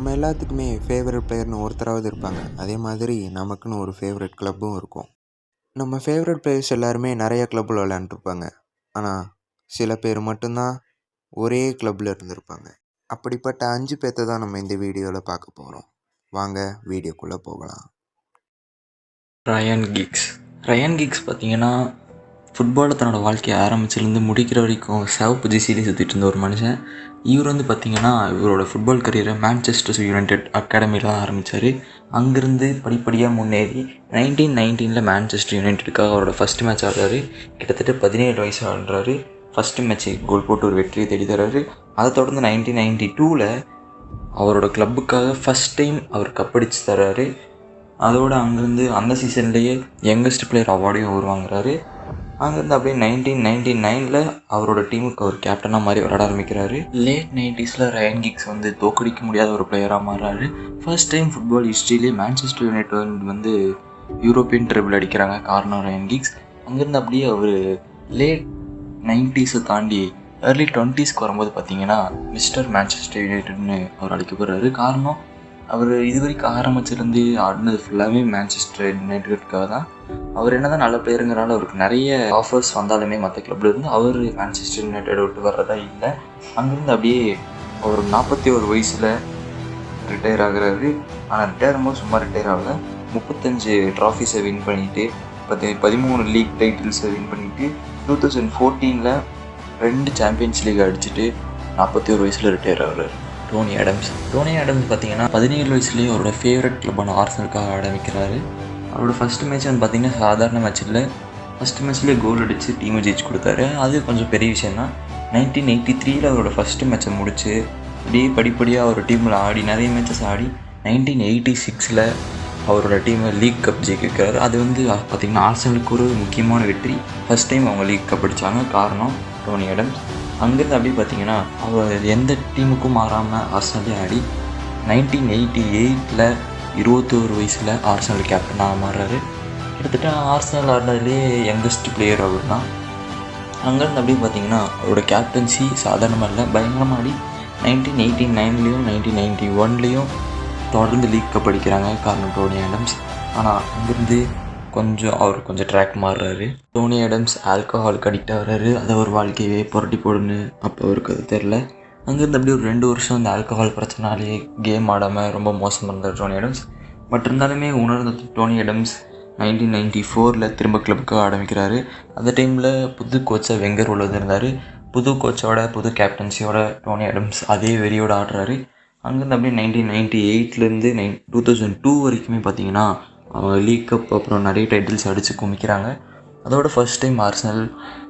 நம்ம எல்லாத்துக்குமே ஃபேவரட் பிளேயர்னு ஒருத்தராவது இருப்பாங்க. அதே மாதிரி நமக்குன்னு ஒரு ஃபேவரட் கிளப்பும் இருக்கும். நம்ம ஃபேவரட் பிளேயர்ஸ் எல்லாருமே நிறைய கிளப்பில் விளையாண்டுருப்பாங்க. ஆனால் சில பேர் மட்டும்தான் ஒரே கிளப்பில் இருந்திருப்பாங்க. அப்படிப்பட்ட 5 பேர்த்த தான் நம்ம இந்த வீடியோவில் பார்க்க போகிறோம். வாங்க வீடியோக்குள்ளே போகலாம். ரயான் கிக்ஸ் பார்த்தீங்கன்னா ஃபுட்பாலில் தன்னோட வாழ்க்கையை ஆரம்பிச்சிலேருந்து முடிக்கிற வரைக்கும் சிவப்பு ஜெர்சியிலே சுற்றிட்டு இருந்த ஒரு மனுஷன். இவர் வந்து பார்த்திங்கன்னா இவரோட ஃபுட்பால் கரியரை மான்செஸ்டர் யுனைடெட் அகாடமியில் தான் ஆரம்பித்தார். அங்கேருந்து படிப்படியாக முன்னேறி 1919 மான்செஸ்டர் யுனைடெடுக்காக அவரோட ஃபஸ்ட் மேட்ச் ஆடுறாரு. கிட்டத்தட்ட 17 வயசு ஆடுறாரு. ஃபஸ்ட்டு மேட்ச்சு கோல் போட்டு ஒரு வெற்றியை தேடி தர்றாரு. அதை தொடர்ந்து 1992 அவரோட கிளப்புக்காக ஃபஸ்ட் டைம் அவர் கப்படிச்சு தர்றாரு. அதோடு அங்கேருந்து அந்த சீசன்லேயே யங்கஸ்ட் பிளேயர் அவார்டையும் அவர் வாங்குறாரு. அங்கேருந்து அப்படியே 1999 அவரோட டீமுக்கு அவர் கேப்டனாக மாதிரி விளையாட ஆரம்பிக்கிறாரு. லேட் 90s ரயான் கிக்ஸ் வந்து தோக்கடிக்க முடியாத ஒரு பிளேயராக மாறுறாரு. ஃபர்ஸ்ட் டைம் ஃபுட்பால் ஹிஸ்ட்ரியிலே மான்செஸ்டர் யுனைடெட் வந்து யூரோப்பியன் ட்ரிபிள் அடிக்கிறாங்க, காரணம் ரயான் கிக்ஸ். அங்கேருந்து அப்படியே அவர் லேட் 90s தாண்டி ஏர்லி 20s வரும்போது பார்த்தீங்கன்னா மிஸ்டர் மான்செஸ்டர் யுனைடெட்னு அவர் அழைக்கப்படுறாரு. காரணம் அவர் இது வரைக்கும் ஆரம்பிச்சிருந்து ஆடினது ஃபுல்லாகவே மான்செஸ்டர் யுனைடெட்காக தான். அவர் என்ன தான் நல்ல பிளேயருங்கிறனால அவருக்கு நிறைய ஆஃபர்ஸ் வந்தாலுமே மற்ற கிளப்பில் இருந்து அவர் மான்செஸ்டர் யுனைடெட் விட்டு வர்றதா இல்லை. அங்கேருந்து அப்படியே அவர் 41 வயசில் ரிட்டையர் ஆகுறாரு. ஆனால் ரிட்டையர் ஆகும்போது சும்மா ரிட்டையர் ஆகலை, 35 ட்ராஃபிஸை வின் பண்ணிவிட்டு 13 லீக் டைட்டில்ஸை வின் பண்ணிவிட்டு 2014 2 சாம்பியன்ஸ் லீக் அடிச்சுட்டு 41 வயசில் ரிட்டையர் ஆகுறாரு. டோனி ஆடம்ஸ் பார்த்தீங்கன்னா 17 வயசுலேயே அவரோட ஃபேவரட் கிளப்பான ஆர்சனலுக்காக ஆரம்பிக்கிறாரு. அவரோட ஃபஸ்ட்டு மேட்ச் வந்து பார்த்திங்கன்னா சாதாரண மேட்ச் இல்லை. ஃபஸ்ட்டு மேட்ச்லேயே கோல் அடித்து டீமை ஜெயிச்சு கொடுத்தாரு. அது கொஞ்சம் பெரிய விஷயம் தான். 1983 அவரோட ஃபஸ்ட்டு மேட்ச்சை முடித்து அப்படியே படிப்படியாக அவர் டீமில் ஆடி நிறைய மேட்சஸ் ஆடி 1986 அவரோட டீமை லீக் கப் ஜெயிக்கிறாரு. அது வந்து பார்த்திங்கன்னா ஆர்சனலுக்கு ஒரு முக்கியமான வெற்றி. ஃபஸ்ட் டைம் அவங்க லீக் கப் அடித்தாங்க, காரணம் டோனி ஆடம்ஸ். அங்கேருந்து அப்படி பார்த்திங்கன்னா அவர் எந்த டீமுக்கும் மாறாமல் ஆர்சனலே ஆடி 1988 21 வயசில் ஆர்சனல் கேப்டனாக மாறுறாரு. கிட்டத்தட்ட ஆர்சனல் ஆடினதுலேயே யங்கஸ்ட் பிளேயர் அவர் தான். அங்கேருந்து அப்படி பார்த்திங்கன்னா அவரோட கேப்டன்சி சாதாரணமாக இல்லை, பயங்கரமாக ஆடி 1989 1991 தொடர்ந்து லீக் கப் அடிக்கிறாங்க, காரணம் டோனி ஆடம்ஸ். ஆனால் அங்கேருந்து அவர் கொஞ்சம் ட்ராக் மாறுறாரு. டோனி ஆடம்ஸ் ஆல்கஹாலுக்கு அடிக்ட் ஆகிறாரு. அதை ஒரு வாழ்க்கையே புரட்டி போடுன்னு அப்போ அவருக்கு அது தெரில. அங்கேருந்து அப்படி ஒரு 2 வருஷம் அந்த ஆல்கஹால் பிரச்சனாலேயே கேம் ஆடாமல் ரொம்ப மோசமாக இருந்தார் டோனி ஆடம்ஸ். பட் இருந்தாலுமே உணர்ந்த டோனி ஆடம்ஸ் 1994 திரும்ப கிளப்புக்காக ஆரம்பிக்கிறாரு. அந்த டைமில் புது கோச்சாக வெங்கர் உள்ளது இருந்தார். புது கோச்சோட புது கேப்டன்சியோட டோனி ஆடம்ஸ் அதே வெறியோடு ஆடுறாரு. அங்கேருந்து அப்படியே 1998 2002 வரைக்குமே பார்த்திங்கன்னா அவங்க லீக் கப் அப்புறம் நிறைய டைட்டில்ஸ் அடித்து குமிக்கிறாங்க. அதோட first time Arsenal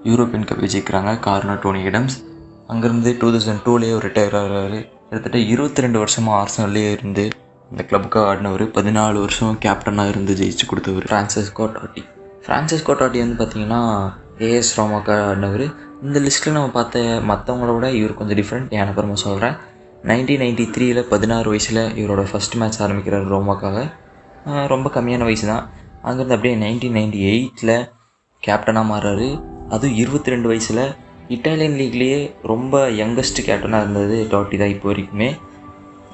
European cup ஜெயிக்கிறாங்க, காரணம் டோனி ஆடம்ஸ். அங்கேருந்து 2002 ரிட்டையர் ஆகிறாரு. கிட்டத்தட்ட 22 வருஷமாக ஆர்சனல்லே இருந்து இந்த கிளப்புக்காக ஆடினவர். 14 வருஷம் கேப்டனாக இருந்து ஜெயிச்சு கொடுத்தவர் ஃப்ரான்சிஸ்கோ டாட்டி வந்து பார்த்திங்கன்னா ஏஎஸ் ரோமாக்காக ஆடினவர். இந்த லிஸ்ட்டில் நம்ம பார்த்த மற்றவங்களோட இவர் கொஞ்சம் டிஃப்ரெண்ட். ஏன் அப்புறமா சொல்கிறேன். 1993 16 வயசில் இவரோட ஃபஸ்ட் மேட்ச் ஆரம்பிக்கிறார் ரோமாக்காக. ரொம்ப கம்மியான வயசு தான். அங்கேருந்து அப்படியே 1998 கேப்டனாக மாறுறாரு. அதுவும் 22 வயசில். இட்டாலியன் லீக்லேயே ரொம்ப யங்கஸ்ட் கேப்டனாக இருந்தது டாட்டி தான் இப்போ வரைக்குமே.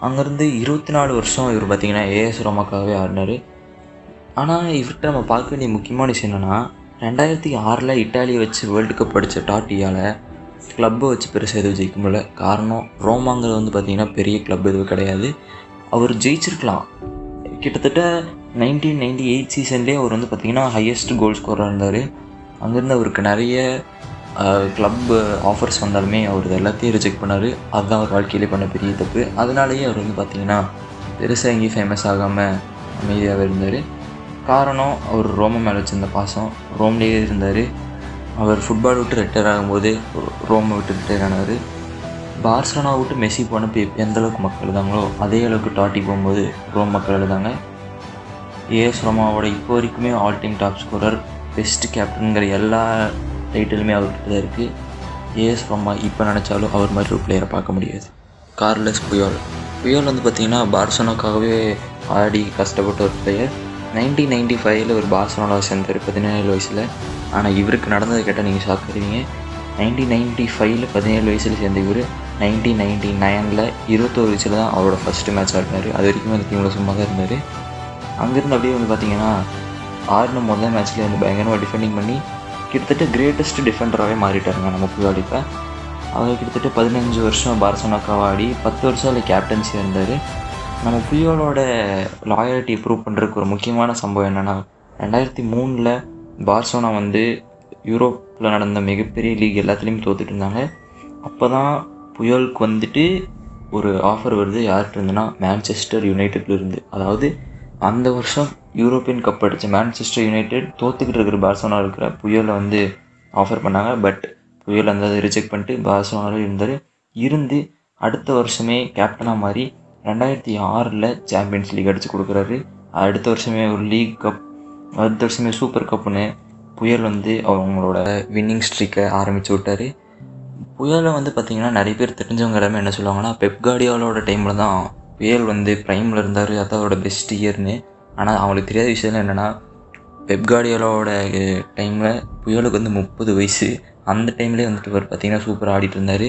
அங்கேருந்து 24 வருஷம் இவர் பார்த்திங்கன்னா ஏஎஸ் ரோமாக்காகவே ஆடினார். ஆனால் இவர்கிட்ட நம்ம பார்க்க வேண்டிய முக்கியமான விஷயம் என்னென்னா 2006 இட்டாலியை வச்சு வேர்ல்டு கப் அடித்த டாட்டியால் கிளப்பை வச்சு பெருசாக எதுவும் ஜெயிக்க முடியல. காரணம் ரோமாங்கிறது வந்து பார்த்திங்கன்னா பெரிய கிளப் எதுவும் கிடையாது. அவர் ஜெயிச்சிருக்கலாம். கிட்டத்தட்ட 1998 சீசன்லேயே அவர் வந்து பார்த்திங்கன்னா ஹையஸ்ட் கோல் ஸ்கோராக இருந்தார். அங்கேருந்து அவருக்கு நிறைய கிளப் ஆஃபர்ஸ் வந்தாலுமே அவர் எல்லாத்தையும் ரிஜெக்ட் பண்ணார். அதுதான் அவர் வாழ்க்கையிலே பண்ண பெரிய தப்பு. அதனாலேயே அவர் வந்து பார்த்திங்கன்னா பெருசாக எங்கேயும் ஃபேமஸ் ஆகாமல் அமைதியாகவே இருந்தார். காரணம் அவர் ரோம மேலே வச்சுருந்த பாசம். ரோம்லேயே இருந்தார். அவர் ஃபுட்பால் விட்டு ரிட்டையர் ஆகும்போது ரோமை விட்டு ரிட்டையர் ஆனார். பார்சலோனா விட்டு மெஸ்ஸி போனப்போ எந்தளவுக்கு மக்கள் எழுதாங்களோ அதே அளவுக்கு டாட்டி போகும்போது ரோம் மக்கள் எழுதாங்க. ஏஎஸ் ரோமாவோட இப்போ வரைக்குமே all time top scorer, best கேப்டனுங்கிற எல்லா டைட்டிலுமே அவர்கிட்ட தான் இருக்குது. ஏஎஸ் ரோமா இப்போ நினச்சாலும் அவர் மாதிரி ஒரு பிளேயரை பார்க்க முடியாது. கார்லஸ் புயோல் வந்து பார்த்திங்கன்னா பார்சலோனாக்காகவே ஆடி கஷ்டப்பட்ட ஒரு பிளேயர். 1995 ஒரு பார்சலோனாவை சேர்ந்தார் 17 வயசில். ஆனால் இவருக்கு நடந்ததை கேட்டால் நீங்கள் ஷாக் ஆகுவீங்க. 1995 17 வயசில் சேர்ந்த இவர் 1999 21 வயசில் தான் அவரோட ஃபஸ்ட்டு மேட்ச் ஆடினார். அது வரைக்கும் அந்த டீமில் சும்மா தான் இருந்தார். அங்கேருந்து அப்படியே வந்து பார்த்திங்கன்னா ஆடின முதல் மேட்ச்லேயே வந்து பயங்கரமாக டிஃபெண்டிங் பண்ணி கிட்டத்தட்ட கிரேட்டஸ்ட் டிஃபெண்டராகவே மாறிட்டாருங்க நம்ம புயால். இப்போ அவர் கிட்டத்தட்ட 15 வருஷம் பார்சலோனாக்காக ஆடி 10 வருஷம் அதில் கேப்டன்சியாக இருந்தார். நம்ம புயோலோட லாயல்ட்டி ப்ரூவ் பண்ணுறதுக்கு ஒரு முக்கியமான சம்பவம் என்னென்னா 2003 பார்சலோனா வந்து யூரோப்பில் நடந்த மிகப்பெரிய லீக் எல்லாத்துலேயுமே தோத்துட்டு இருந்தாங்க. அப்போ தான் புயலுக்கு வந்துட்டு ஒரு ஆஃபர் வருது. யார்கிட்ட இருந்துன்னா மான்செஸ்டர் யுனைடெட்லேருந்து. அதாவது அந்த வருஷம் யூரோப்பியன் கப் அடித்த மான்செஸ்டர் யுனைடெட் தோத்துக்கிட்டு இருக்கிற பார்சலோனா இருக்கிற புயலை வந்து ஆஃபர் பண்ணாங்க. பட் புயல் வந்து அதை ரிஜெக்ட் பண்ணிட்டு பார்சலோனாவில் இருந்து அடுத்த வருஷமே கேப்டனாக மாறி 2006 சாம்பியன்ஸ் லீக் அடித்து கொடுக்குறாரு. அடுத்த வருஷமே ஒரு லீக் கப், அடுத்த வருஷமே சூப்பர் கப்புன்னு புயல் வந்து அவங்களோட வின்னிங் ஸ்ட்ரீக்கை ஆரம்பித்து விட்டார். புயலை வந்து பார்த்திங்கன்னா நிறைய பேர் தெரிஞ்சவங்க எல்லாமே என்ன சொல்லுவாங்கன்னா பெப் கார்டியோலாவோட டைமில் தான் புயல் வந்து ப்ரைமில் இருந்தார், அதான் அவரோட பெஸ்ட் இயர்னு. ஆனால் அவங்களுக்கு தெரியாத விஷயம் என்னென்னா பெப் கார்டியோலாவோட டைமில் புயலுக்கு வந்து 30 வயசு. அந்த டைம்லேயே வந்துட்டு அவர் பார்த்திங்கன்னா சூப்பராக ஆடிட்டு இருந்தார்.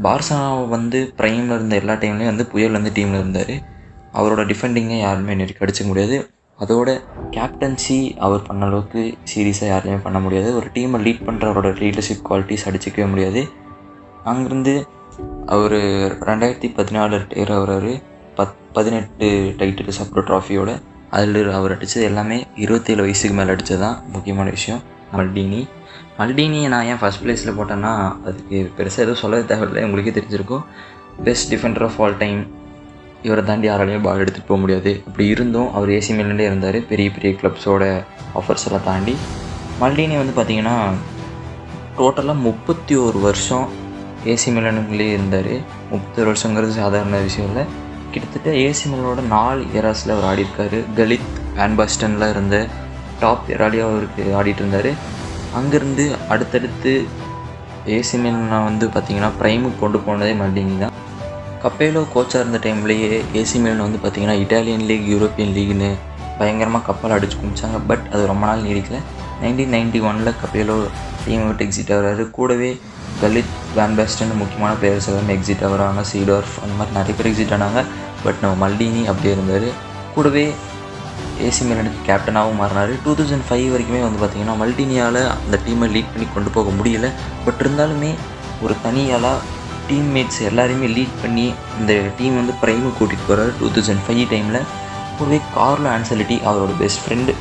பார்சலோனா வந்து ப்ரைமில் இருந்த எல்லா டைம்லேயும் வந்து புயல் வந்து டீமில் இருந்தார். அவரோட டிஃபெண்டிங்கை யாருமே நெருக்கி அடிச்சிக்க முடியாது. அதோட கேப்டன்சி அவர் பண்ண அளவுக்கு சீரியஸாக யாருமே பண்ண முடியாது. ஒரு டீமை லீட் பண்ணுற அவரோட லீடர்ஷிப் குவாலிட்டிஸ் அடிச்சிக்கவே முடியாது. அங்கேருந்து அவர் 2014 ரிட்டையர் ஆகிறாரு. 18 டைட்டில்ஸ் அப்புறம் ட்ராஃபியோட. அதில் அவர் அடித்தது எல்லாமே 27 வயசுக்கு மேலே அடித்தது தான் முக்கியமான விஷயம். மல்டீனியை நான் ஏன் ஃபஸ்ட் ப்ளேஸில் போட்டேன்னா அதுக்கு பெருசாக எதுவும் சொல்ல தேவையில்லை, உங்களுக்கே தெரிஞ்சிருக்கும். Best defender of all time, இவரை தாண்டி யாராலையும் பால் எடுத்துகிட்டு போக முடியாது. அப்படி இருந்தும் அவர் ஏசி மிலன்லேயே இருந்தார், பெரிய பெரிய கிளப்ஸோட ஆஃபர்ஸ் எல்லாம் தாண்டி. மல்டீனி வந்து பார்த்திங்கன்னா டோட்டலாக 31 வருஷம் ஏசி மிலனுக்குள்ளேயே இருந்தார். 31 வருஷங்கிறது சாதாரண விஷயம் இல்லை. கிட்டத்தட்ட ஏசி மிலனோட 4 எராஸில் அவர் ஆடிருக்காரு. கலித், வேன் பாஸ்டனில் இருந்த டாப் எராலியாக அவருக்கு ஆடிட்டு இருந்தார். அங்கேருந்து அடுத்தடுத்து ஏசி மிலனை வந்து பார்த்திங்கன்னா ப்ரைமுக்கு கொண்டு போனதே மல்டீனி தான். கப்பேலோ கோச்சாக இருந்த டைம்லேயே ஏசி மிலன் வந்து பார்த்திங்கன்னா இட்டாலியன் லீக், யூரோப்பியன் லீக்னு பயங்கரமாக கப்பல் அடிச்சு குமிச்சாங்க. பட் அது ரொம்ப நாள் நீடிக்கல. 1991 கப்பேலோ டீம் விட்டு எக்ஸிட் ஆகிறாரு. கூடவே கலித், வேன் பாஸ்டன் முக்கியமான பிளேயர்ஸ் எல்லாமே எக்ஸிட் ஆகிறாங்க. சீடார்ஃப் அந்த மாதிரி நிறைய பேர் எக்ஸிட் ஆனாங்க. பட் நம்ம மல்டீனி அப்படியே இருந்தார். கூடவே ஏசி மிலனுக்கு கேப்டனாகவும் மாறினார். 2005 வரைக்குமே வந்து பார்த்திங்கன்னா மல்டீனியால் அந்த டீமை லீட் பண்ணி கொண்டு போக முடியல. பட் இருந்தாலுமே ஒரு தனியாளாக டீம்மேட்ஸ் எல்லாரையுமே லீட் பண்ணி இந்த டீம் வந்து ப்ரைமுக்கு கூட்டிகிட்டு போகிறார் 2005 டைமில். கூடவே கார்லோ ஆன்செலோட்டி அவரோட பெஸ்ட் ஃப்ரெண்டு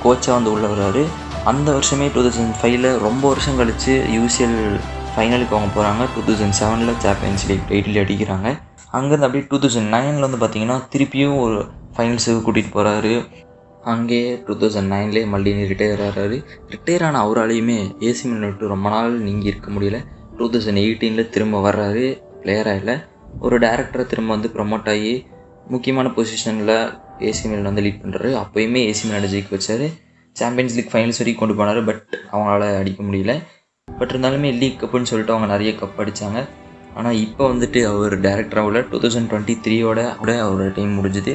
கோச்சாக வந்து உள்ள வர்றாரு. அந்த வருஷமே 2005 ரொம்ப வருஷம் கழித்து யூசிஎல் ஃபைனலுக்கு அவங்க போகிறாங்க. 2007 சாம்பியன்ஸ் லீக் டைட்டில் அடிக்கிறாங்க. அங்கேருந்து அப்படியே 2009 வந்து பார்த்திங்கன்னா திருப்பியும் ஒரு ஃபைனல்ஸுக்கு கூட்டிகிட்டு போகிறாரு. அங்கேயே 2009 மல்டீனி ரிட்டையர் ஆகிறாரு. ரிட்டையர் ஆன அவராலையுமே ஏசி மிலன் விட்டு ரொம்ப நாள் நீங்கி இருக்க முடியல. 2018 திரும்ப வர்றாரு. பிளேயராக இல்லை, ஒரு டேரக்டரை திரும்ப வந்து ப்ரமோட் ஆகி முக்கியமான பொசிஷனில் ஏசி மிலன் வந்து லீட் பண்ணுறாரு. அப்போயுமே ஏசி மிலனை ஜெயிக்க வச்சார். சாம்பியன்ஸ் லீக் ஃபைனல்ஸ் வரைக்கும் கொண்டு போனார். பட் அவங்களால அடிக்க முடியல. பட் இருந்தாலுமே லீக் கப்புன்னு சொல்லிட்டு அவங்க நிறைய கப் அடித்தாங்க. ஆனால் இப்போ வந்துட்டு அவர் டேரக்டராக 2023 அவரோட டைம் முடிஞ்சுது.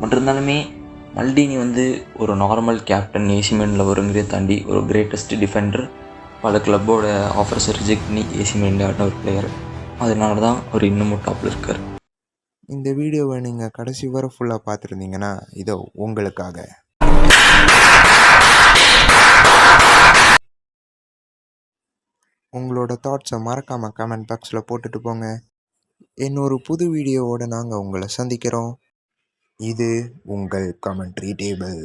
பட் இருந்தாலுமே மல்டீனி வந்து ஒரு நார்மல் கேப்டன் ஏசி மிலனில் வருங்கிறத தாண்டி ஒரு கிரேட்டஸ்ட் டிஃபெண்டர். பல கிளப்போட ஆஃபர்ஸை ரிஜெக்ட் பண்ணி ஏசி மிலனில் ஆடின ஒரு பிளேயர். அதனால தான் அவர் இன்னமும் டாப்பில் இருக்கார். இந்த வீடியோவை நீங்கள் கடைசி வரை ஃபுல்லாக பார்த்துருந்தீங்கன்னா இதோ உங்களுக்காக. உங்களோட தாட்ஸை மறக்காமல் கமெண்ட் பாக்ஸில் போட்டுட்டு போங்க. இன்னொரு புது வீடியோவோடு நாங்கள் உங்களை சந்திக்கிறோம். இது உங்கள் கமெண்ட்ரி டேபிள்.